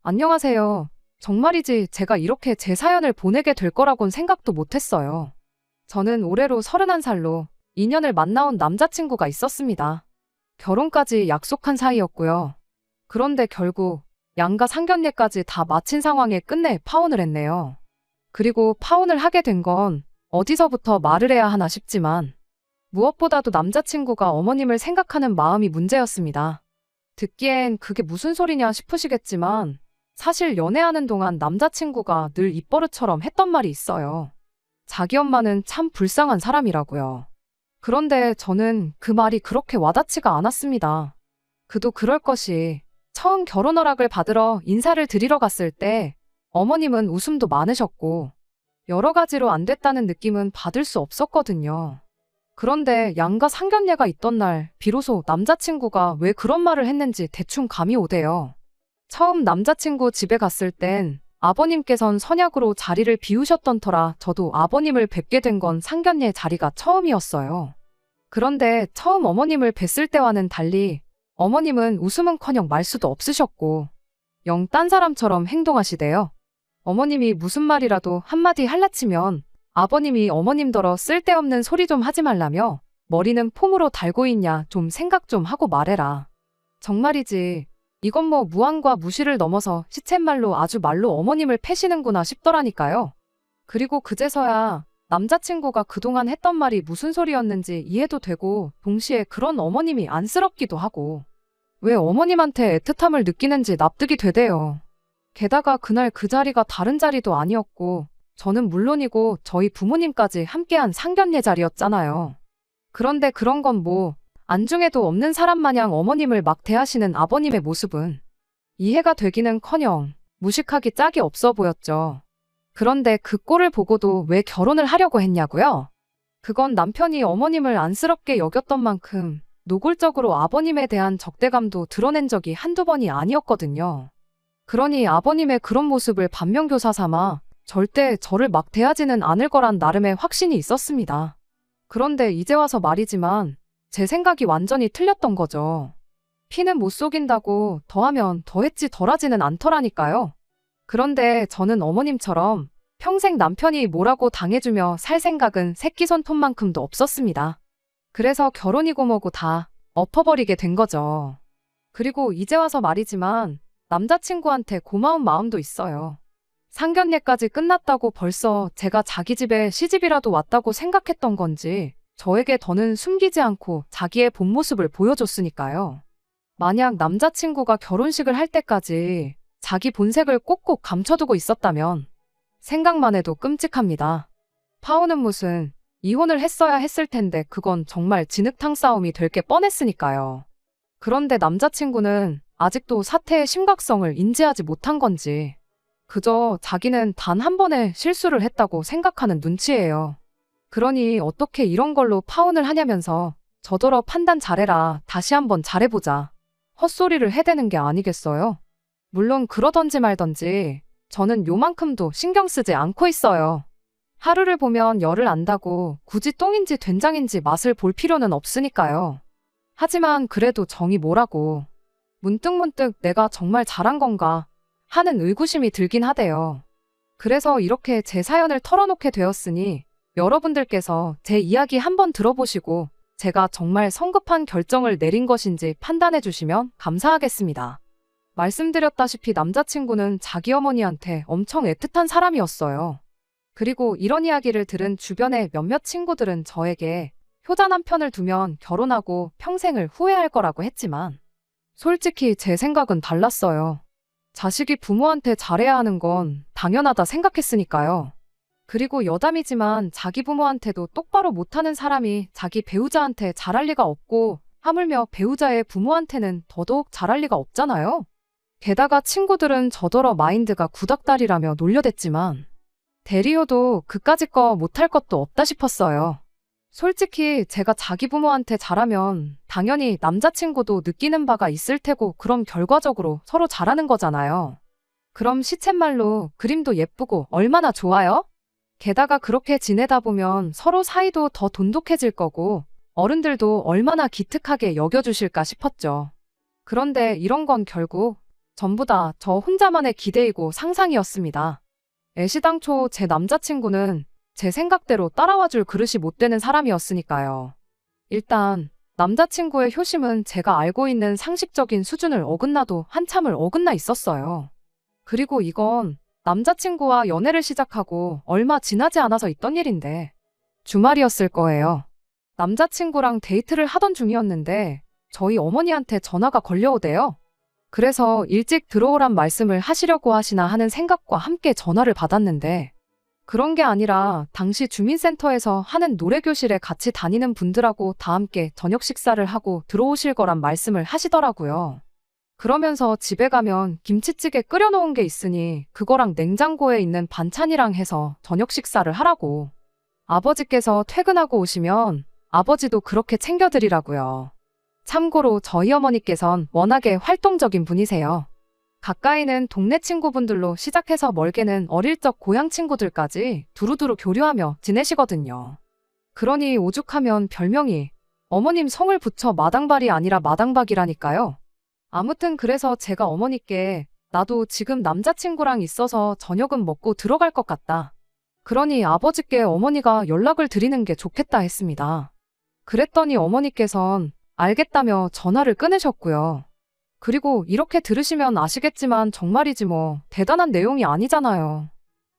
안녕하세요. 정말이지 제가 이렇게 제 사연을 보내게 될 거라곤 생각도 못했어요. 저는 올해로 31살로 2년을 만나온 남자친구가 있었습니다. 결혼까지 약속한 사이였고요. 그런데 결국 양가 상견례까지 다 마친 상황에 끝내 파혼을 했네요. 그리고 파혼을 하게 된 건 어디서부터 말을 해야 하나 싶지만 무엇보다도 남자친구가 어머님을 생각하는 마음이 문제였습니다. 듣기엔 그게 무슨 소리냐 싶으시겠지만 사실 연애하는 동안 남자친구가 늘 입버릇처럼 했던 말이 있어요. 자기 엄마는 참 불쌍한 사람이라고요. 그런데 저는 그 말이 그렇게 와닿지가 않았습니다. 그도 그럴 것이 처음 결혼 허락을 받으러 인사를 드리러 갔을 때 어머님은 웃음도 많으셨고 여러 가지로 안 됐다는 느낌은 받을 수 없었거든요. 그런데 양가 상견례가 있던 날 비로소 남자친구가 왜 그런 말을 했는지 대충 감이 오대요. 처음 남자친구 집에 갔을 땐 아버님께선 선약으로 자리를 비우셨던 터라 저도 아버님을 뵙게 된 건 상견례 자리가 처음이었어요. 그런데 처음 어머님을 뵀을 때와는 달리 어머님은 웃음은커녕 말수도 없으셨고 영 딴 사람처럼 행동하시대요. 어머님이 무슨 말이라도 한마디 할라치면 아버님이 어머님더러 쓸데없는 소리 좀 하지 말라며 머리는 폼으로 달고 있냐 좀 생각 좀 하고 말해라. 정말이지 이건 뭐 무안과 무시를 넘어서 시쳇말로 아주 말로 어머님을 패시는구나 싶더라니까요. 그리고 그제서야 남자친구가 그동안 했던 말이 무슨 소리였는지 이해도 되고 동시에 그런 어머님이 안쓰럽기도 하고 왜 어머님한테 애틋함을 느끼는지 납득이 되대요. 게다가 그날 그 자리가 다른 자리도 아니었고 저는 물론이고 저희 부모님까지 함께한 상견례 자리였잖아요. 그런데 그런 건 뭐 안중에도 없는 사람 마냥 어머님을 막 대하시는 아버님의 모습은 이해가 되기는커녕 무식하기 짝이 없어 보였죠. 그런데 그 꼴을 보고도 왜 결혼을 하려고 했냐고요? 그건 남편이 어머님을 안쓰럽게 여겼던 만큼 노골적으로 아버님에 대한 적대감도 드러낸 적이 한두 번이 아니었거든요. 그러니 아버님의 그런 모습을 반면교사 삼아 절대 저를 막 대하지는 않을 거란 나름의 확신이 있었습니다. 그런데 이제 와서 말이지만 제 생각이 완전히 틀렸던 거죠. 피는 못 속인다고 더하면 더했지 덜하지는 않더라니까요. 그런데 저는 어머님처럼 평생 남편이 뭐라고 당해주며 살 생각은 새끼 손톱만큼도 없었습니다. 그래서 결혼이고 뭐고 다 엎어버리게 된 거죠. 그리고 이제 와서 말이지만 남자친구한테 고마운 마음도 있어요. 상견례까지 끝났다고 벌써 제가 자기 집에 시집이라도 왔다고 생각했던 건지 저에게 더는 숨기지 않고 자기의 본 모습을 보여줬으니까요. 만약 남자친구가 결혼식을 할 때까지 자기 본색을 꼭꼭 감춰두고 있었다면 생각만 해도 끔찍합니다. 파혼은 무슨 이혼을 했어야 했을 텐데 그건 정말 진흙탕 싸움이 될 게 뻔했으니까요. 그런데 남자친구는 아직도 사태의 심각성을 인지하지 못한 건지 그저 자기는 단 한 번의 실수를 했다고 생각하는 눈치예요. 그러니 어떻게 이런 걸로 파혼을 하냐면서 저더러 판단 잘해라, 다시 한번 잘해보자. 헛소리를 해대는 게 아니겠어요? 물론 그러던지 말던지 저는 요만큼도 신경 쓰지 않고 있어요. 하루를 보면 열을 안다고 굳이 똥인지 된장인지 맛을 볼 필요는 없으니까요. 하지만 그래도 정이 뭐라고. 문득문득 내가 정말 잘한 건가 하는 의구심이 들긴 하대요. 그래서 이렇게 제 사연을 털어놓게 되었으니 여러분들께서 제 이야기 한번 들어보시고 제가 정말 성급한 결정을 내린 것인지 판단해 주시면 감사하겠습니다. 말씀드렸다시피 남자친구는 자기 어머니한테 엄청 애틋한 사람이었어요. 그리고 이런 이야기를 들은 주변의 몇몇 친구들은 저에게 효자 남편을 두면 결혼하고 평생을 후회할 거라고 했지만 솔직히 제 생각은 달랐어요. 자식이 부모한테 잘해야 하는 건 당연하다 생각했으니까요. 그리고 여담이지만 자기 부모한테도 똑바로 못하는 사람이 자기 배우자한테 잘할 리가 없고 하물며 배우자의 부모한테는 더더욱 잘할 리가 없잖아요. 게다가 친구들은 저더러 마인드가 구닥다리라며 놀려댔지만 대리호도 그까짓 거 못할 것도 없다 싶었어요. 솔직히 제가 자기 부모한테 잘하면 당연히 남자친구도 느끼는 바가 있을 테고 그럼 결과적으로 서로 잘하는 거잖아요. 그럼 시쳇말로 그림도 예쁘고 얼마나 좋아요? 게다가 그렇게 지내다 보면 서로 사이도 더 돈독해질 거고 어른들도 얼마나 기특하게 여겨주실까 싶었죠. 그런데 이런 건 결국 전부 다 저 혼자만의 기대이고 상상이었습니다. 애시당초 제 남자친구는 제 생각대로 따라와줄 그릇이 못 되는 사람이었으니까요. 일단 남자친구의 효심은 제가 알고 있는 상식적인 수준을 어긋나도 한참을 어긋나 있었어요. 그리고 이건 남자친구와 연애를 시작하고 얼마 지나지 않아서 있던 일인데 주말이었을 거예요. 남자친구랑 데이트를 하던 중이었는데 저희 어머니한테 전화가 걸려오대요. 그래서 일찍 들어오란 말씀을 하시려고 하시나 하는 생각과 함께 전화를 받았는데 그런 게 아니라 당시 주민센터에서 하는 노래교실에 같이 다니는 분들하고 다 함께 저녁 식사를 하고 들어오실 거란 말씀을 하시더라고요. 그러면서 집에 가면 김치찌개 끓여놓은 게 있으니 그거랑 냉장고에 있는 반찬이랑 해서 저녁 식사를 하라고. 아버지께서 퇴근하고 오시면 아버지도 그렇게 챙겨드리라고요. 참고로 저희 어머니께선 워낙에 활동적인 분이세요. 가까이는 동네 친구분들로 시작해서 멀게는 어릴 적 고향 친구들까지 두루두루 교류하며 지내시거든요. 그러니 오죽하면 별명이 어머님 성을 붙여 마당발이 아니라 마당박이라니까요. 아무튼 그래서 제가 어머니께 나도 지금 남자친구랑 있어서 저녁은 먹고 들어갈 것 같다. 그러니 아버지께 어머니가 연락을 드리는 게 좋겠다 했습니다. 그랬더니 어머니께선 알겠다며 전화를 끊으셨고요. 그리고 이렇게 들으시면 아시겠지만 정말이지 뭐 대단한 내용이 아니잖아요.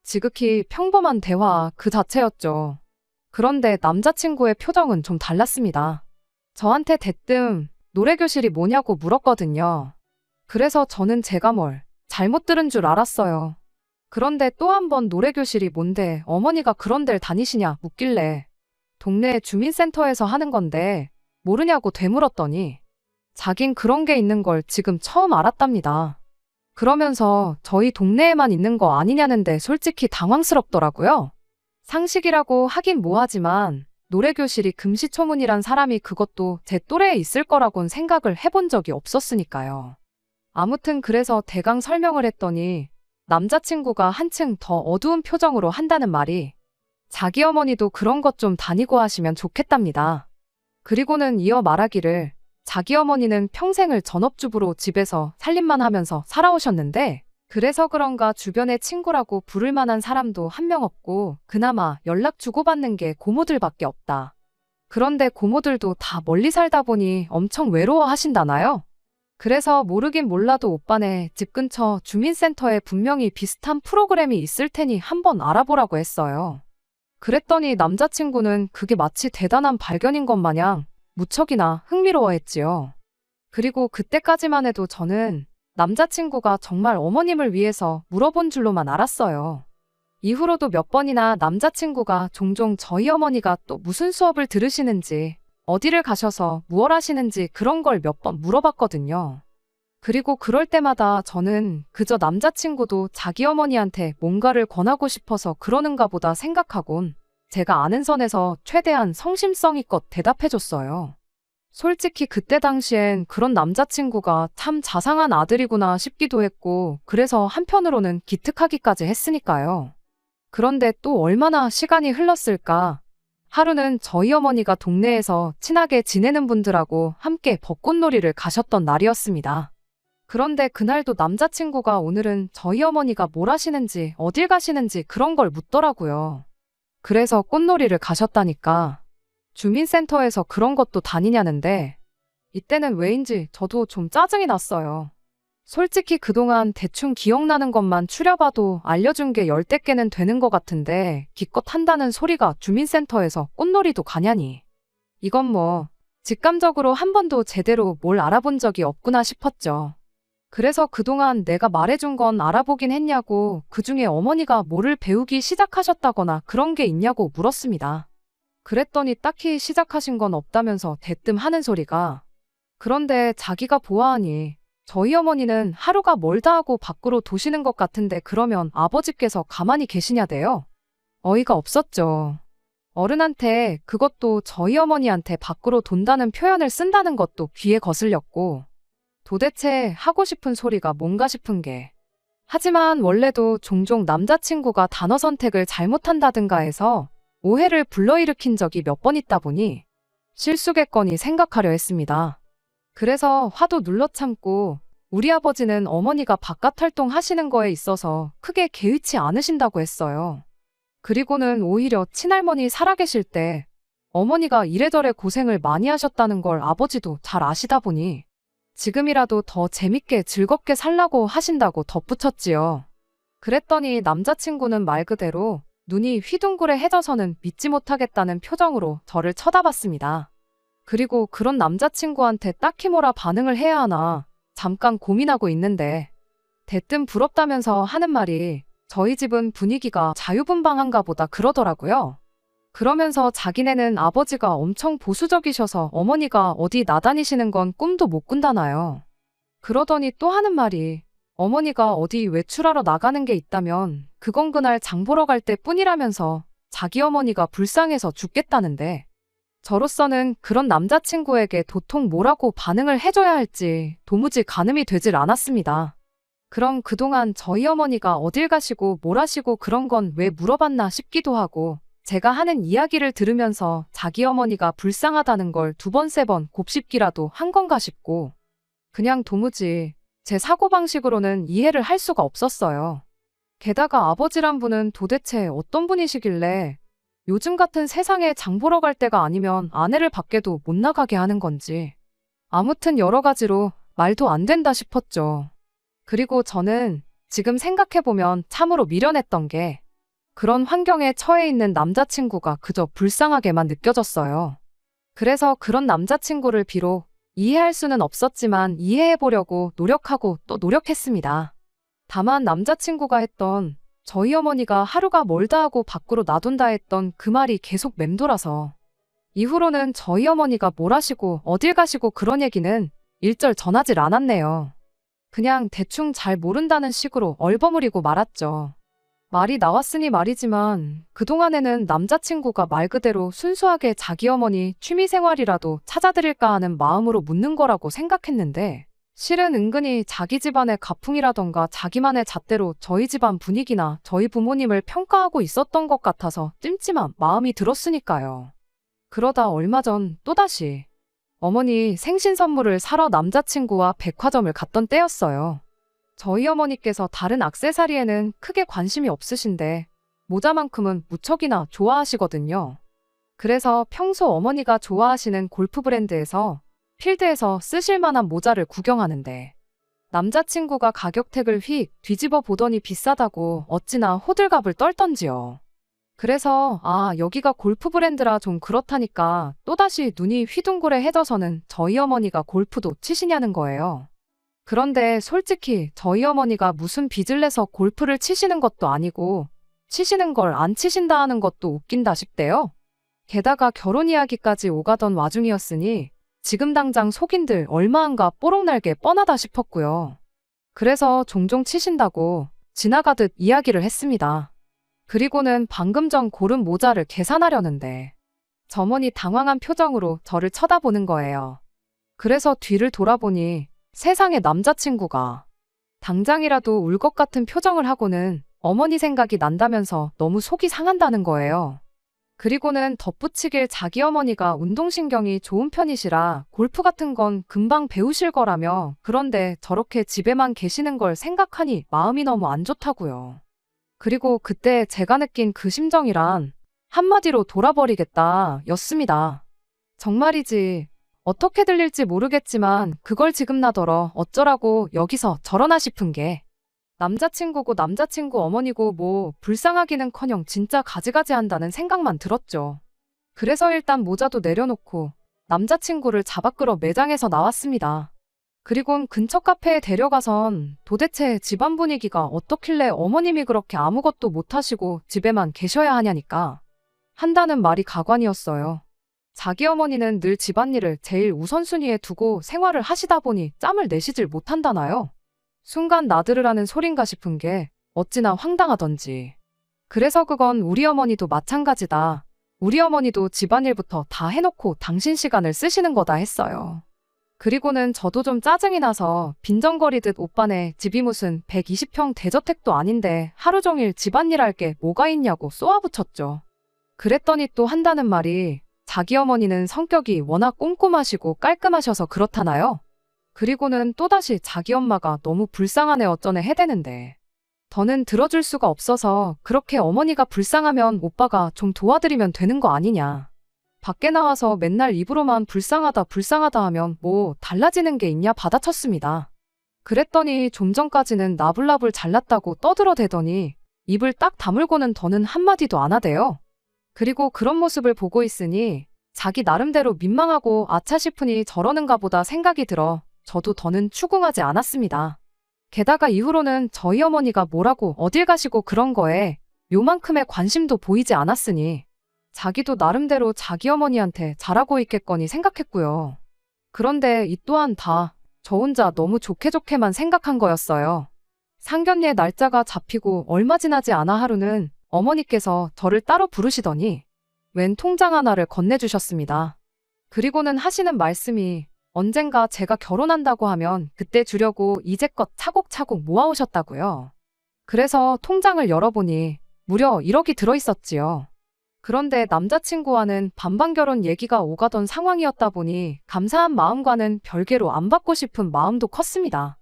지극히 평범한 대화 그 자체였죠. 그런데 남자친구의 표정은 좀 달랐습니다. 저한테 대뜸 노래교실이 뭐냐고 물었거든요. 그래서 저는 제가 뭘 잘못 들은 줄 알았어요. 그런데 또 한 번 노래교실이 뭔데 어머니가 그런 데를 다니시냐 묻길래 동네 주민센터에서 하는 건데 모르냐고 되물었더니 자긴 그런 게 있는 걸 지금 처음 알았답니다. 그러면서 저희 동네에만 있는 거 아니냐는데 솔직히 당황스럽더라고요. 상식이라고 하긴 뭐하지만 노래교실이 금시초문이란 사람이 그것도 제 또래에 있을 거라곤 생각을 해본 적이 없었으니까요. 아무튼 그래서 대강 설명을 했더니 남자친구가 한층 더 어두운 표정으로 한다는 말이 자기 어머니도 그런 것 좀 다니고 하시면 좋겠답니다. 그리고는 이어 말하기를 자기 어머니는 평생을 전업주부로 집에서 살림만 하면서 살아오셨는데 그래서 그런가 주변에 친구라고 부를 만한 사람도 한 명 없고 그나마 연락 주고받는 게 고모들밖에 없다. 그런데 고모들도 다 멀리 살다 보니 엄청 외로워하신다나요? 그래서 모르긴 몰라도 오빠네 집 근처 주민센터에 분명히 비슷한 프로그램이 있을 테니 한번 알아보라고 했어요. 그랬더니 남자친구는 그게 마치 대단한 발견인 것 마냥 무척이나 흥미로워했지요. 그리고 그때까지만 해도 저는 남자친구가 정말 어머님을 위해서 물어본 줄로만 알았어요. 이후로도 몇 번이나 남자친구가 종종 저희 어머니가 또 무슨 수업을 들으시는지, 어디를 가셔서 무얼 하시는지 그런 걸 몇 번 물어봤거든요. 그리고 그럴 때마다 저는 그저 남자친구도 자기 어머니한테 뭔가를 권하고 싶어서 그러는가 보다 생각하곤 제가 아는 선에서 최대한 성심성의껏 대답해줬어요. 솔직히 그때 당시엔 그런 남자친구가 참 자상한 아들이구나 싶기도 했고 그래서 한편으로는 기특하기까지 했으니까요. 그런데 또 얼마나 시간이 흘렀을까? 하루는 저희 어머니가 동네에서 친하게 지내는 분들하고 함께 벚꽃놀이를 가셨던 날이었습니다. 그런데 그날도 남자친구가 오늘은 저희 어머니가 뭘 하시는지 어딜 가시는지 그런 걸 묻더라고요. 그래서 꽃놀이를 가셨다니까. 주민센터에서 그런 것도 다니냐는데 이때는 왜인지 저도 좀 짜증이 났어요. 솔직히 그동안 대충 기억나는 것만 추려봐도 알려준 게 10대 개는 되는 것 같은데 기껏 한다는 소리가 주민센터에서 꽃놀이도 가냐니. 이건 뭐 직감적으로 한 번도 제대로 뭘 알아본 적이 없구나 싶었죠. 그래서 그동안 내가 말해준 건 알아보긴 했냐고 그중에 어머니가 뭐를 배우기 시작하셨다거나 그런 게 있냐고 물었습니다. 그랬더니 딱히 시작하신 건 없다면서 대뜸 하는 소리가 그런데 자기가 보아하니 저희 어머니는 하루가 멀다 하고 밖으로 도시는 것 같은데 그러면 아버지께서 가만히 계시냐대요. 어이가 없었죠. 어른한테 그것도 저희 어머니한테 밖으로 돈다는 표현을 쓴다는 것도 귀에 거슬렸고 도대체 하고 싶은 소리가 뭔가 싶은 게 하지만 원래도 종종 남자친구가 단어 선택을 잘못한다든가 해서 오해를 불러일으킨 적이 몇 번 있다 보니 실수겠거니 생각하려 했습니다. 그래서 화도 눌러 참고 우리 아버지는 어머니가 바깥 활동 하시는 거에 있어서 크게 개의치 않으신다고 했어요. 그리고는 오히려 친할머니 살아계실 때 어머니가 이래저래 고생을 많이 하셨다는 걸 아버지도 잘 아시다 보니 지금이라도 더 재밌게 즐겁게 살라고 하신다고 덧붙였지요. 그랬더니 남자친구는 말 그대로 눈이 휘둥그레해져서는 믿지 못하겠다는 표정으로 저를 쳐다봤습니다. 그리고 그런 남자친구한테 딱히 뭐라 반응을 해야 하나 잠깐 고민하고 있는데 대뜸 부럽다면서 하는 말이 저희 집은 분위기가 자유분방한가 보다 그러더라고요. 그러면서 자기네는 아버지가 엄청 보수적이셔서 어머니가 어디 나다니시는 건 꿈도 못 꾼다나요. 그러더니 또 하는 말이 어머니가 어디 외출하러 나가는 게 있다면 그건 그날 장 보러 갈 때뿐이라면서 자기 어머니가 불쌍해서 죽겠다는데 저로서는 그런 남자친구에게 도통 뭐라고 반응을 해줘야 할지 도무지 가늠이 되질 않았습니다. 그럼 그동안 저희 어머니가 어딜 가시고 뭘 하시고 그런 건 왜 물어봤나 싶기도 하고 제가 하는 이야기를 들으면서 자기 어머니가 불쌍하다는 걸 두 번, 세 번 곱씹기라도 한 건가 싶고 그냥 도무지 제 사고방식으로는 이해를 할 수가 없었어요. 게다가 아버지란 분은 도대체 어떤 분이시길래 요즘 같은 세상에 장 보러 갈 때가 아니면 아내를 밖에도 못 나가게 하는 건지 아무튼 여러 가지로 말도 안 된다 싶었죠. 그리고 저는 지금 생각해보면 참으로 미련했던 게 그런 환경에 처해 있는 남자친구가 그저 불쌍하게만 느껴졌어요. 그래서 그런 남자친구를 비록 이해할 수는 없었지만 이해해보려고 노력하고 또 노력했습니다. 다만 남자친구가 했던 저희 어머니가 하루가 멀다 하고 밖으로 놔둔다 했던 그 말이 계속 맴돌아서 이후로는 저희 어머니가 뭘 하시고 어딜 가시고 그런 얘기는 일절 전하질 않았네요. 그냥 대충 잘 모른다는 식으로 얼버무리고 말았죠. 말이 나왔으니 말이지만 그동안에는 남자친구가 말 그대로 순수하게 자기 어머니 취미생활이라도 찾아드릴까 하는 마음으로 묻는 거라고 생각했는데 실은 은근히 자기 집안의 가풍이라던가 자기만의 잣대로 저희 집안 분위기나 저희 부모님을 평가하고 있었던 것 같아서 찜찜한 마음이 들었으니까요. 그러다 얼마 전 또다시 어머니 생신 선물을 사러 남자친구와 백화점을 갔던 때였어요. 저희 어머니께서 다른 액세서리에는 크게 관심이 없으신데 모자만큼은 무척이나 좋아하시거든요. 그래서 평소 어머니가 좋아하시는 골프 브랜드에서 필드에서 쓰실 만한 모자를 구경하는데 남자친구가 가격택을 휙 뒤집어 보더니 비싸다고 어찌나 호들갑을 떨던지요. 그래서 여기가 골프 브랜드라 좀 그렇다니까 또다시 눈이 휘둥그레해져서는 저희 어머니가 골프도 치시냐는 거예요. 그런데 솔직히 저희 어머니가 무슨 빚을 내서 골프를 치시는 것도 아니고 치시는 걸 안 치신다 하는 것도 웃긴다 싶대요. 게다가 결혼 이야기까지 오가던 와중이었으니 지금 당장 속인들 얼마한가 뽀록날게 뻔하다 싶었고요. 그래서 종종 치신다고 지나가듯 이야기를 했습니다. 그리고는 방금 전 고른 모자를 계산하려는데 점원이 당황한 표정으로 저를 쳐다보는 거예요. 그래서 뒤를 돌아보니 세상에 남자친구가 당장이라도 울 것 같은 표정을 하고는 어머니 생각이 난다면서 너무 속이 상한다는 거예요. 그리고는 덧붙이길 자기 어머니가 운동신경이 좋은 편이시라 골프 같은 건 금방 배우실 거라며 그런데 저렇게 집에만 계시는 걸 생각하니 마음이 너무 안 좋다고요. 그리고 그때 제가 느낀 그 심정이란 한마디로 돌아버리겠다 였습니다. 정말이지 어떻게 들릴지 모르겠지만 그걸 지금 나더러 어쩌라고 여기서 저러나 싶은 게 남자친구고 남자친구 어머니고 뭐 불쌍하기는커녕 진짜 가지가지 한다는 생각만 들었죠. 그래서 일단 모자도 내려놓고 남자친구를 잡아 끌어 매장에서 나왔습니다. 그리곤 근처 카페에 데려가선 도대체 집안 분위기가 어떻길래 어머님이 그렇게 아무것도 못하시고 집에만 계셔야 하냐니까 한다는 말이 가관이었어요. 자기 어머니는 늘 집안일을 제일 우선순위에 두고 생활을 하시다 보니 짬을 내시질 못한다나요? 순간 나들으라는 소린가 싶은 게 어찌나 황당하던지. 그래서 그건 우리 어머니도 마찬가지다. 우리 어머니도 집안일부터 다 해놓고 당신 시간을 쓰시는 거다 했어요. 그리고는 저도 좀 짜증이 나서 빈정거리듯 오빠네 집이 무슨 120평 대저택도 아닌데 하루 종일 집안일 할 게 뭐가 있냐고 쏘아붙였죠. 그랬더니 또 한다는 말이 자기 어머니는 성격이 워낙 꼼꼼하시고 깔끔하셔서 그렇다나요? 그리고는 또다시 자기 엄마가 너무 불쌍하네 어쩌네 해대는데 더는 들어줄 수가 없어서 그렇게 어머니가 불쌍하면 오빠가 좀 도와드리면 되는 거 아니냐. 밖에 나와서 맨날 입으로만 불쌍하다 불쌍하다 하면 뭐 달라지는 게 있냐 받아쳤습니다. 그랬더니 좀 전까지는 나불나불 잘났다고 떠들어대더니 입을 딱 다물고는 더는 한마디도 안 하대요. 그리고 그런 모습을 보고 있으니 자기 나름대로 민망하고 아차 싶으니 저러는가 보다 생각이 들어 저도 더는 추궁하지 않았습니다. 게다가 이후로는 저희 어머니가 뭐라고 어딜 가시고 그런 거에 요만큼의 관심도 보이지 않았으니 자기도 나름대로 자기 어머니한테 잘하고 있겠거니 생각했고요. 그런데 이 또한 다 저 혼자 너무 좋게 좋게만 생각한 거였어요. 상견례 날짜가 잡히고 얼마 지나지 않아 하루는 어머니께서 저를 따로 부르시더니 웬 통장 하나를 건네주셨습니다. 그리고는 하시는 말씀이 언젠가 제가 결혼한다고 하면 그때 주려고 이제껏 차곡차곡 모아오셨다고요. 그래서 통장을 열어보니 무려 1억이 들어있었지요. 그런데 남자친구와는 반반 결혼 얘기가 오가던 상황이었다 보니 감사한 마음과는 별개로 안 받고 싶은 마음도 컸습니다.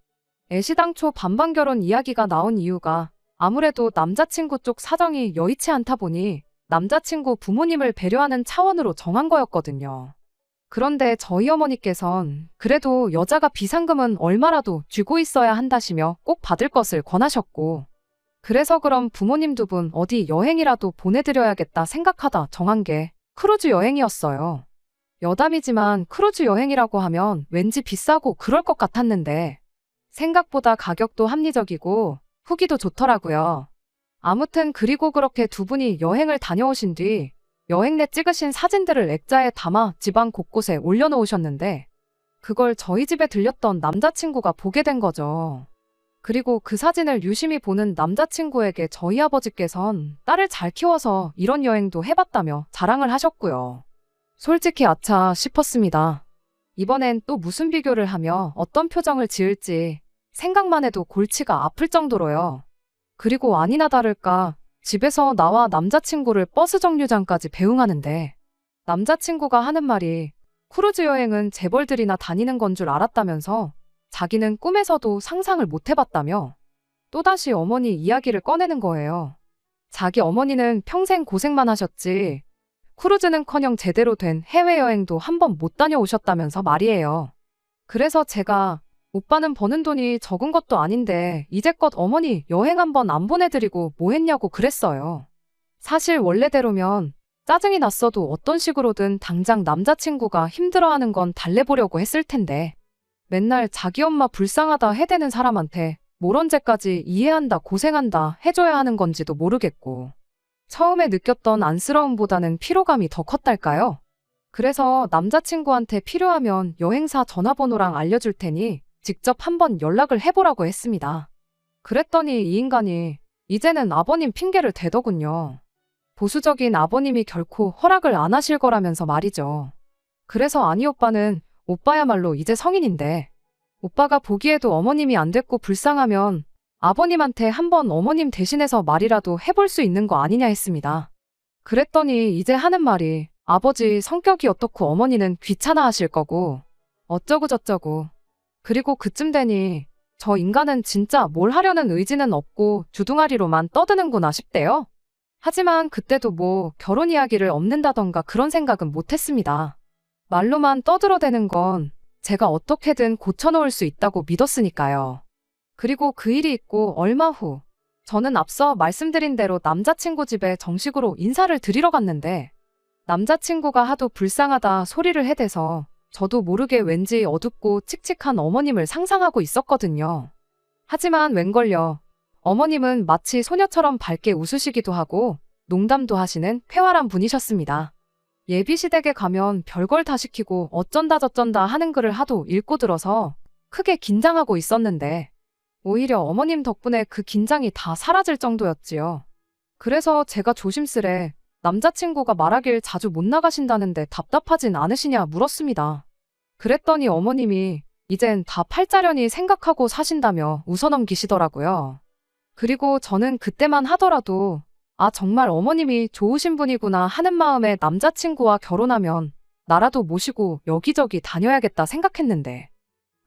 애시당초 반반 결혼 이야기가 나온 이유가 아무래도 남자친구 쪽 사정이 여의치 않다 보니 남자친구 부모님을 배려하는 차원으로 정한 거였거든요. 그런데 저희 어머니께선 그래도 여자가 비상금은 얼마라도 쥐고 있어야 한다시며 꼭 받을 것을 권하셨고 그래서 그럼 부모님 두 분 어디 여행이라도 보내드려야겠다 생각하다 정한 게 크루즈 여행이었어요. 여담이지만 크루즈 여행이라고 하면 왠지 비싸고 그럴 것 같았는데 생각보다 가격도 합리적이고 후기도 좋더라고요. 아무튼 그리고 그렇게 두 분이 여행을 다녀오신 뒤 여행 내 찍으신 사진들을 액자에 담아 집안 곳곳에 올려놓으셨는데 그걸 저희 집에 들렸던 남자친구가 보게 된 거죠. 그리고 그 사진을 유심히 보는 남자친구에게 저희 아버지께선 딸을 잘 키워서 이런 여행도 해봤다며 자랑을 하셨고요. 솔직히 아차 싶었습니다. 이번엔 또 무슨 비교를 하며 어떤 표정을 지을지 생각만 해도 골치가 아플 정도로요. 그리고 아니나 다를까 집에서 나와 남자친구를 버스 정류장까지 배웅하는데 남자친구가 하는 말이 크루즈 여행은 재벌들이나 다니는 건 줄 알았다면서 자기는 꿈에서도 상상을 못 해봤다며 또다시 어머니 이야기를 꺼내는 거예요. 자기 어머니는 평생 고생만 하셨지 크루즈는커녕 제대로 된 해외여행도 한 번 못 다녀오셨다면서 말이에요. 그래서 제가 오빠는 버는 돈이 적은 것도 아닌데 이제껏 어머니 여행 한 번 안 보내드리고 뭐 했냐고 그랬어요. 사실 원래대로면 짜증이 났어도 어떤 식으로든 당장 남자친구가 힘들어하는 건 달래보려고 했을 텐데 맨날 자기 엄마 불쌍하다 해대는 사람한테 뭘 언제까지 이해한다 고생한다 해줘야 하는 건지도 모르겠고 처음에 느꼈던 안쓰러움보다는 피로감이 더 컸달까요? 그래서 남자친구한테 필요하면 여행사 전화번호랑 알려줄 테니 직접 한번 연락을 해보라고 했습니다. 그랬더니 이 인간이 이제는 아버님 핑계를 대더군요. 보수적인 아버님이 결코 허락을 안 하실 거라면서 말이죠. 그래서 아니 오빠야말로 이제 성인인데 오빠가 보기에도 어머님이 안 됐고 불쌍하면 아버님한테 한번 어머님 대신해서 말이라도 해볼 수 있는 거 아니냐 했습니다. 그랬더니 이제 하는 말이 아버지 성격이 어떻고 어머니는 귀찮아 하실 거고 어쩌고 저쩌고 그리고 그쯤 되니 저 인간은 진짜 뭘 하려는 의지는 없고 주둥아리로만 떠드는구나 싶대요. 하지만 그때도 뭐 결혼 이야기를 엎는다던가 그런 생각은 못했습니다. 말로만 떠들어대는 건 제가 어떻게든 고쳐놓을 수 있다고 믿었으니까요. 그리고 그 일이 있고 얼마 후 저는 앞서 말씀드린 대로 남자친구 집에 정식으로 인사를 드리러 갔는데 남자친구가 하도 불쌍하다 소리를 해대서 저도 모르게 왠지 어둡고 칙칙한 어머님을 상상하고 있었거든요. 하지만 웬걸요. 어머님은 마치 소녀처럼 밝게 웃으시기도 하고 농담도 하시는 쾌활한 분이셨습니다. 예비시댁에 가면 별걸 다 시키고 어쩐다 저쩐다 하는 글을 하도 읽고 들어서 크게 긴장하고 있었는데 오히려 어머님 덕분에 그 긴장이 다 사라질 정도였지요. 그래서 제가 조심스레 남자친구가 말하길 자주 못 나가신다는데 답답하진 않으시냐 물었습니다. 그랬더니 어머님이 이젠 다 팔자련이 생각하고 사신다며 웃어넘기시더라고요. 그리고 저는 그때만 하더라도 아 정말 어머님이 좋으신 분이구나 하는 마음에 남자친구와 결혼하면 나라도 모시고 여기저기 다녀야겠다 생각했는데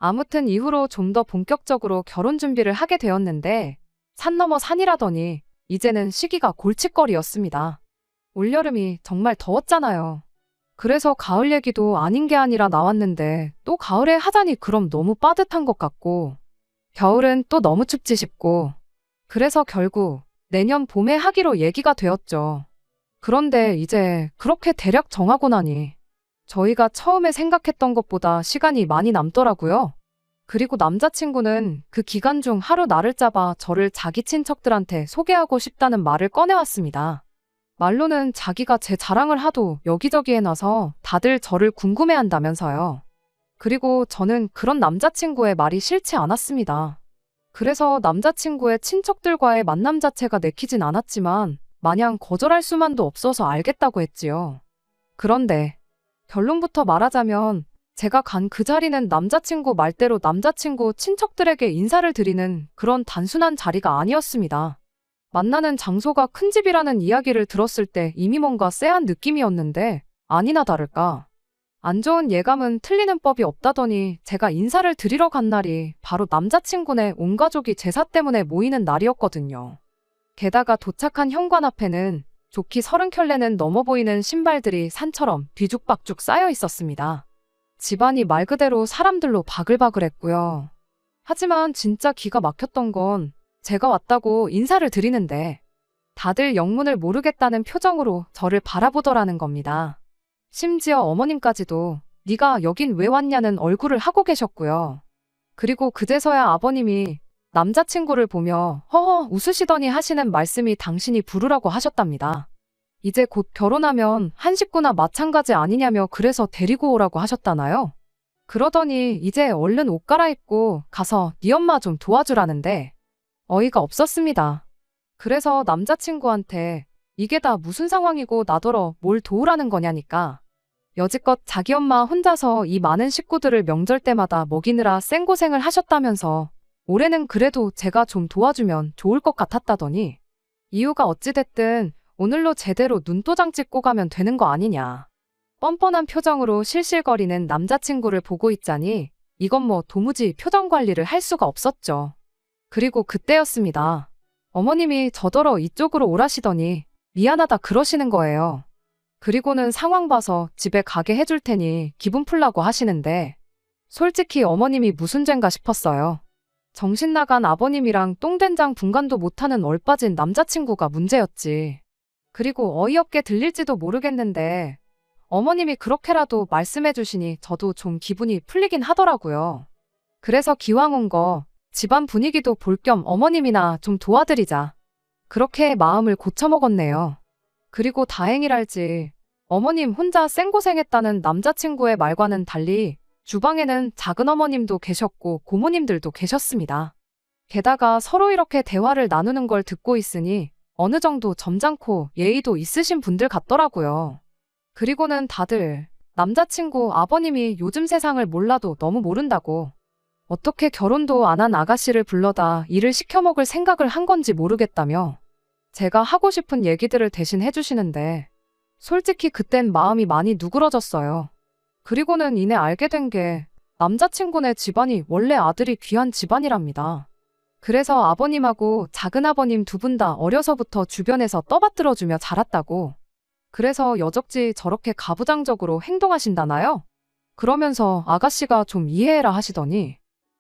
아무튼 이후로 좀 더 본격적으로 결혼 준비를 하게 되었는데 산 넘어 산이라더니 이제는 시기가 골칫거리였습니다. 올여름이 정말 더웠잖아요. 그래서 가을 얘기도 아닌 게 아니라 나왔는데 또 가을에 하자니 그럼 너무 빠듯한 것 같고 겨울은 또 너무 춥지 싶고 그래서 결국 내년 봄에 하기로 얘기가 되었죠. 그런데 이제 그렇게 대략 정하고 나니 저희가 처음에 생각했던 것보다 시간이 많이 남더라고요. 그리고 남자친구는 그 기간 중 하루 날을 잡아 저를 자기 친척들한테 소개하고 싶다는 말을 꺼내왔습니다. 말로는 자기가 제 자랑을 하도 여기저기 해놔서 다들 저를 궁금해한다면서요. 그리고 저는 그런 남자친구의 말이 싫지 않았습니다. 그래서 남자친구의 친척들과의 만남 자체가 내키진 않았지만 마냥 거절할 수만도 없어서 알겠다고 했지요. 그런데 결론부터 말하자면 제가 간 그 자리는 남자친구 말대로 남자친구 친척들에게 인사를 드리는 그런 단순한 자리가 아니었습니다. 만나는 장소가 큰 집이라는 이야기를 들었을 때 이미 뭔가 쎄한 느낌이었는데 아니나 다를까. 안 좋은 예감은 틀리는 법이 없다더니 제가 인사를 드리러 간 날이 바로 남자친구네 온 가족이 제사 때문에 모이는 날이었거든요. 게다가 도착한 현관 앞에는 좋기 30켤레는 넘어 보이는 신발들이 산처럼 뒤죽박죽 쌓여 있었습니다. 집안이 말 그대로 사람들로 바글바글했고요. 하지만 진짜 기가 막혔던 건 제가 왔다고 인사를 드리는데 다들 영문을 모르겠다는 표정으로 저를 바라보더라는 겁니다. 심지어 어머님까지도 네가 여긴 왜 왔냐는 얼굴을 하고 계셨고요. 그리고 그제서야 아버님이 남자친구를 보며 허허 웃으시더니 하시는 말씀이 당신이 부르라고 하셨답니다. 이제 곧 결혼하면 한 식구나 마찬가지 아니냐며 그래서 데리고 오라고 하셨다나요? 그러더니 이제 얼른 옷 갈아입고 가서 네 엄마 좀 도와주라는데 어이가 없었습니다. 그래서 남자친구한테 이게 다 무슨 상황이고 나더러 뭘 도우라는 거냐니까. 여지껏 자기 엄마 혼자서 이 많은 식구들을 명절 때마다 먹이느라 생고생을 하셨다면서 올해는 그래도 제가 좀 도와주면 좋을 것 같았다더니 이유가 어찌됐든 오늘로 제대로 눈도장 찍고 가면 되는 거 아니냐. 뻔뻔한 표정으로 실실거리는 남자친구를 보고 있자니 이건 뭐 도무지 표정 관리를 할 수가 없었죠. 그리고 그때였습니다. 어머님이 저더러 이쪽으로 오라시더니 미안하다 그러시는 거예요. 그리고는 상황 봐서 집에 가게 해줄 테니 기분 풀라고 하시는데 솔직히 어머님이 무슨 죄인가 싶었어요. 정신 나간 아버님이랑 똥된장 분간도 못하는 얼빠진 남자친구가 문제였지. 그리고 어이없게 들릴지도 모르겠는데 어머님이 그렇게라도 말씀해 주시니 저도 좀 기분이 풀리긴 하더라고요. 그래서 기왕 온 거 집안 분위기도 볼 겸 어머님이나 좀 도와드리자. 그렇게 마음을 고쳐먹었네요. 그리고 다행이랄지 어머님 혼자 생고생했다는 남자친구의 말과는 달리 주방에는 작은 어머님도 계셨고 고모님들도 계셨습니다. 게다가 서로 이렇게 대화를 나누는 걸 듣고 있으니 어느 정도 점잖고 예의도 있으신 분들 같더라고요. 그리고는 다들 남자친구 아버님이 요즘 세상을 몰라도 너무 모른다고 어떻게 결혼도 안 한 아가씨를 불러다 일을 시켜먹을 생각을 한 건지 모르겠다며 제가 하고 싶은 얘기들을 대신 해주시는데 솔직히 그땐 마음이 많이 누그러졌어요. 그리고는 이내 알게 된 게 남자친구네 집안이 원래 아들이 귀한 집안이랍니다. 그래서 아버님하고 작은아버님 두 분 다 어려서부터 주변에서 떠받들어주며 자랐다고. 그래서 여적지 저렇게 가부장적으로 행동하신다나요? 그러면서 아가씨가 좀 이해해라 하시더니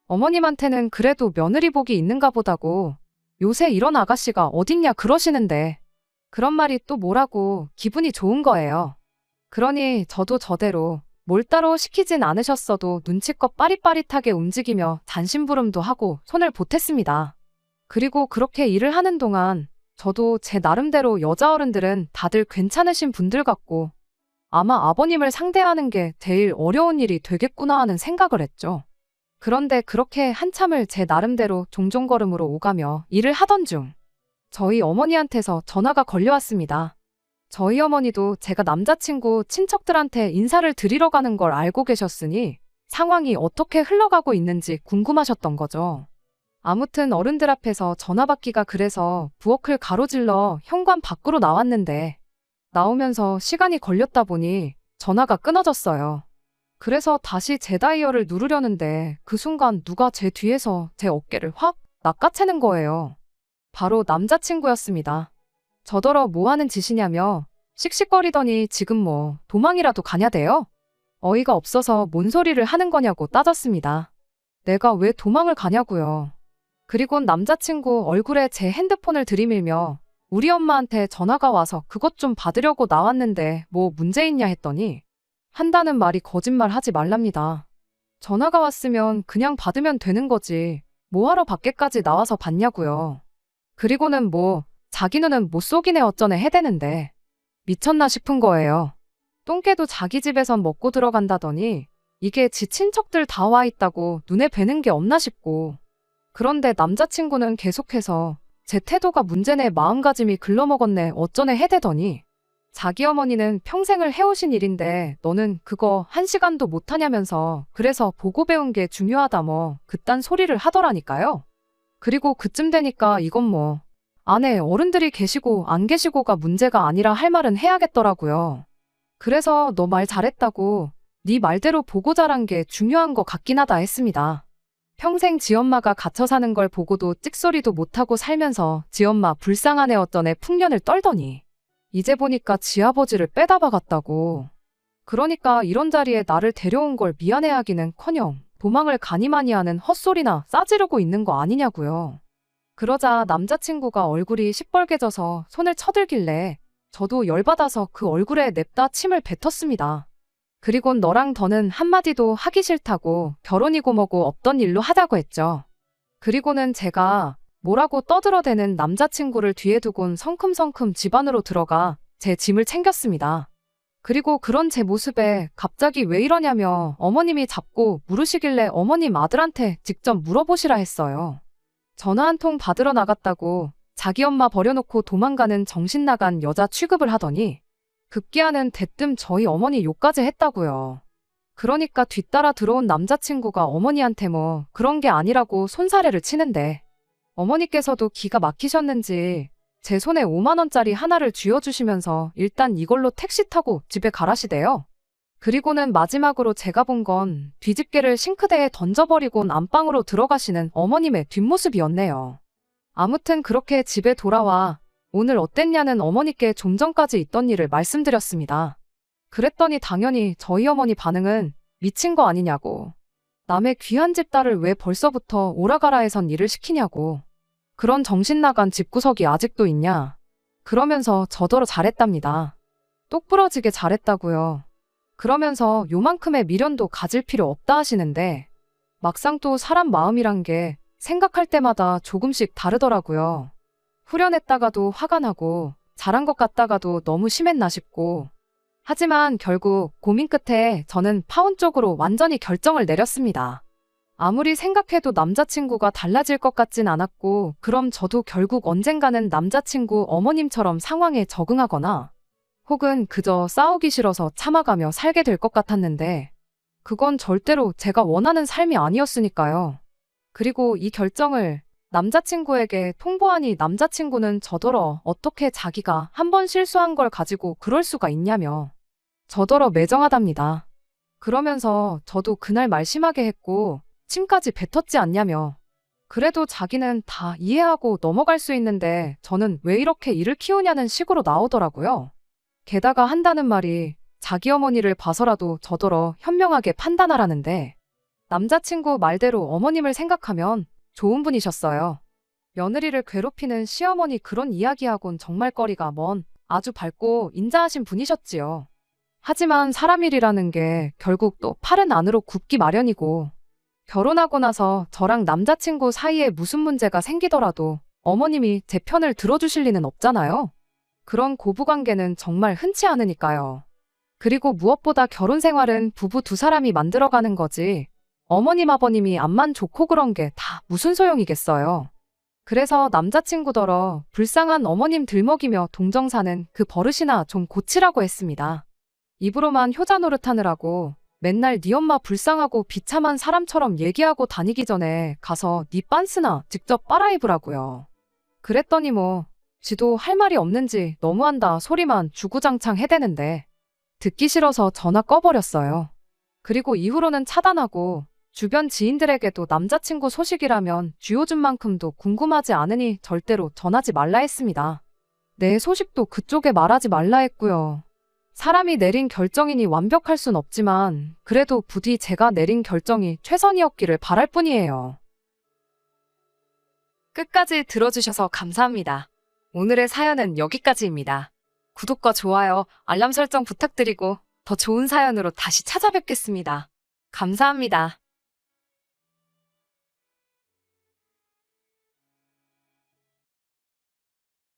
어머님한테는 그래도 며느리 복이 있는가 보다고 요새 이런 아가씨가 어딨냐 그러시는데 그런 말이 또 뭐라고 기분이 좋은 거예요. 그러니 저도 저대로 뭘 따로 시키진 않으셨어도 눈치껏 빠릿빠릿하게 움직이며 잔심부름도 하고 손을 보탰습니다. 그리고 그렇게 일을 하는 동안 저도 제 나름대로 여자 어른들은 다들 괜찮으신 분들 같고 아마 아버님을 상대하는 게 제일 어려운 일이 되겠구나 하는 생각을 했죠. 그런데 그렇게 한참을 제 나름대로 종종걸음으로 오가며 일을 하던 중 저희 어머니한테서 전화가 걸려왔습니다. 저희 어머니도 제가 남자친구 친척들한테 인사를 드리러 가는 걸 알고 계셨으니 상황이 어떻게 흘러가고 있는지 궁금하셨던 거죠. 아무튼 어른들 앞에서 전화 받기가 그래서 부엌을 가로질러 현관 밖으로 나왔는데 나오면서 시간이 걸렸다 보니 전화가 끊어졌어요. 그래서 다시 제 다이얼을 누르려는데 그 순간 누가 제 뒤에서 제 어깨를 확 낚아채는 거예요. 바로 남자친구였습니다. 저더러 뭐 하는 짓이냐며 씩씩거리더니 지금 뭐 도망이라도 가냐대요? 어이가 없어서 뭔 소리를 하는 거냐고 따졌습니다. 내가 왜 도망을 가냐고요. 그리곤 남자친구 얼굴에 제 핸드폰을 들이밀며 우리 엄마한테 전화가 와서 그것 좀 받으려고 나왔는데 뭐 문제 있냐 했더니 한다는 말이 거짓말 하지 말랍니다. 전화가 왔으면 그냥 받으면 되는 거지. 뭐하러 밖에까지 나와서 받냐고요. 그리고는 뭐 자기 눈은 못 속이네 어쩌네 해대는데 미쳤나 싶은 거예요. 똥개도 자기 집에선 먹고 들어간다더니 이게 지 친척들 다 와 있다고 눈에 뵈는 게 없나 싶고. 그런데 남자친구는 계속해서 제 태도가 문제네 마음가짐이 글러먹었네 어쩌네 해대더니 자기 어머니는 평생을 해오신 일인데 너는 그거 1시간도 못하냐면서 그래서 보고 배운 게 중요하다 뭐 그딴 소리를 하더라니까요. 그리고 그쯤 되니까 이건 뭐 안에 어른들이 계시고 안 계시고가 문제가 아니라 할 말은 해야겠더라고요. 그래서 너 말 잘했다고 네 말대로 보고 자란 게 중요한 거 같긴 하다 했습니다. 평생 지엄마가 갇혀 사는 걸 보고도 찍소리도 못하고 살면서 지엄마 불쌍하네 어쩌네 풍년을 떨더니 이제 보니까 지아버지를 빼다 박았다고. 그러니까 이런 자리에 나를 데려온 걸 미안해하기는커녕 도망을 가니 많이 하는 헛소리나 싸지르고 있는 거 아니냐고요. 그러자 남자친구가 얼굴이 시뻘개져서 손을 쳐들길래 저도 열받아서 그 얼굴에 냅다 침을 뱉었습니다. 그리곤 너랑 더는 한마디도 하기 싫다고 결혼이고 뭐고 없던 일로 하자고 했죠. 그리고는 제가 뭐라고 떠들어대는 남자친구를 뒤에 두곤 성큼성큼 집 안으로 들어가 제 짐을 챙겼습니다. 그리고 그런 제 모습에 갑자기 왜 이러냐며 어머님이 자꾸 물으시길래 어머님 아들한테 직접 물어보시라 했어요. 전화 한 통 받으러 나갔다고 자기 엄마 버려놓고 도망가는 정신 나간 여자 취급을 하더니 급기야는 대뜸 저희 어머니 욕까지 했다고요. 그러니까 뒤따라 들어온 남자친구가 어머니한테 뭐 그런 게 아니라고 손사래를 치는데 어머니께서도 기가 막히셨는지 제 손에 5만 원짜리 하나를 쥐어주시면서 일단 이걸로 택시 타고 집에 가라시대요. 그리고는 마지막으로 제가 본 건 뒤집개를 싱크대에 던져버리곤 안방으로 들어가시는 어머님의 뒷모습이었네요. 아무튼 그렇게 집에 돌아와 오늘 어땠냐는 어머니께 좀 전까지 있던 일을 말씀드렸습니다. 그랬더니 당연히 저희 어머니 반응은 미친 거 아니냐고. 남의 귀한 집 딸을 왜 벌써부터 오라가라 해선 일을 시키냐고. 그런 정신 나간 집구석이 아직도 있냐. 그러면서 저더러 잘했답니다. 똑 부러지게 잘했다고요. 그러면서 요만큼의 미련도 가질 필요 없다 하시는데 막상 또 사람 마음이란 게 생각할 때마다 조금씩 다르더라고요. 후련했다가도 화가 나고 잘한 것 같다가도 너무 심했나 싶고. 하지만 결국 고민 끝에 저는 파혼 쪽으로 완전히 결정을 내렸습니다. 아무리 생각해도 남자친구가 달라질 것 같진 않았고 그럼 저도 결국 언젠가는 남자친구 어머님처럼 상황에 적응하거나 혹은 그저 싸우기 싫어서 참아가며 살게 될 것 같았는데 그건 절대로 제가 원하는 삶이 아니었으니까요. 그리고 이 결정을 남자친구에게 통보하니 남자친구는 저더러 어떻게 자기가 한 번 실수한 걸 가지고 그럴 수가 있냐며 저더러 매정하답니다. 그러면서 저도 그날 말 심하게 했고 침까지 뱉었지 않냐며. 그래도 자기는 다 이해하고 넘어갈 수 있는데 저는 왜 이렇게 일을 키우냐는 식으로 나오더라고요. 게다가 한다는 말이 자기 어머니를 봐서라도 저더러 현명하게 판단하라는데 남자친구 말대로 어머님을 생각하면 좋은 분이셨어요. 며느리를 괴롭히는 시어머니 그런 이야기하곤 정말 거리가 먼 아주 밝고 인자하신 분이셨지요. 하지만 사람 일이라는 게 결국 또 팔은 안으로 굽기 마련이고 결혼하고 나서 저랑 남자친구 사이에 무슨 문제가 생기더라도 어머님이 제 편을 들어주실 리는 없잖아요. 그런 고부관계는 정말 흔치 않으니까요. 그리고 무엇보다 결혼 생활은 부부 두 사람이 만들어가는 거지 어머님 아버님이 앞만 좋고 그런 게 다 무슨 소용이겠어요. 그래서 남자친구더러 불쌍한 어머님 들먹이며 동정 사는 그 버릇이나 좀 고치라고 했습니다. 입으로만 효자 노릇하느라고 맨날 네 엄마 불쌍하고 비참한 사람처럼 얘기하고 다니기 전에 가서 네 빤스나 직접 빨아입으라고요. 그랬더니 뭐 지도 할 말이 없는지 너무한다 소리만 주구장창 해대는데 듣기 싫어서 전화 꺼버렸어요. 그리고 이후로는 차단하고 주변 지인들에게도 남자친구 소식이라면 쥐오줌만큼도 궁금하지 않으니 절대로 전하지 말라 했습니다. 내 소식도 그쪽에 말하지 말라 했고요. 사람이 내린 결정이니 완벽할 순 없지만 그래도 부디 제가 내린 결정이 최선이었기를 바랄 뿐이에요. 끝까지 들어주셔서 감사합니다. 오늘의 사연은 여기까지입니다. 구독과 좋아요, 알람 설정 부탁드리고 더 좋은 사연으로 다시 찾아뵙겠습니다. 감사합니다.